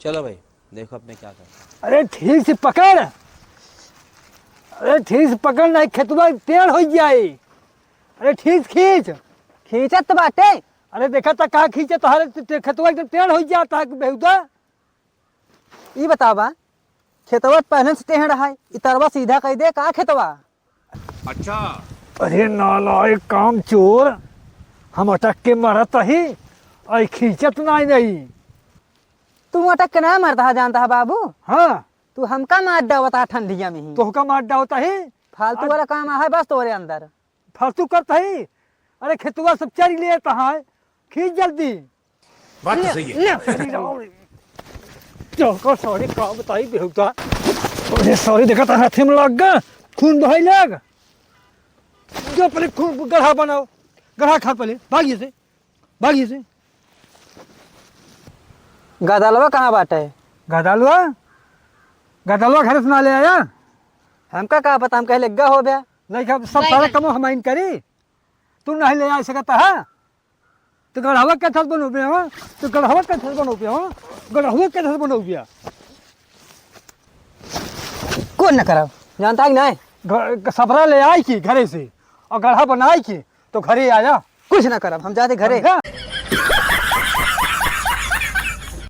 चलो भाई देखो अब मैं क्या करता अरे ठीक से पकड़, अरे ठीक से पकड़, नहीं खेतवा टेढ़ हो जाए। अरे ठीक से खींच। खींचत बाटे। अरे देखा था कहाँ खींचे तो खेतवा एकदम टेढ़ हो जाता है बेहुदा। ई बतावा खेतवा पहले से टेढ़ है, इतरवा सीधा कह दे का खेतवा। अरे नालायक काम चोर, हम अटक के मरत ही और खींचत नहीं। तू अटक के ना मरता है जानता है बाबू, हाँ तू हमका मार डावता ठंडिया में ही। तो का मार होता है, फालतू वाला काम है बस तोरे अंदर। फालतू करता ही। अरे खेतवा सब चरी लेता है, खींच जल्दी। बात तो सही है। चौका सॉरी का बताई बेहुदा। अरे सॉरी देखा था हाथी में लग गया, खून बहाई लग। जो पहले खून गढ़ा बनाओ, गढ़ा खा पहले, भागिए से भागिए से। गदलवा कहाँ बाटे? गदालुआ गदालुआ घर से ना ले आया। हमका का पता, हम कहे लग्गा हो गया। नहीं सब सारा कमो हमाइन करी, तू नहीं ले आ सकता है। तो गढ़ावा के थल बनो पिया, तो गढ़ावा के थल बनो पिया, गढ़ावा के थल बनो पिया। कौन न करब जानता है नहीं। सफरा ले आई की घरे से और गढ़ा बनाई की तो घरे आया। कुछ ना करब, हम जाते घरे।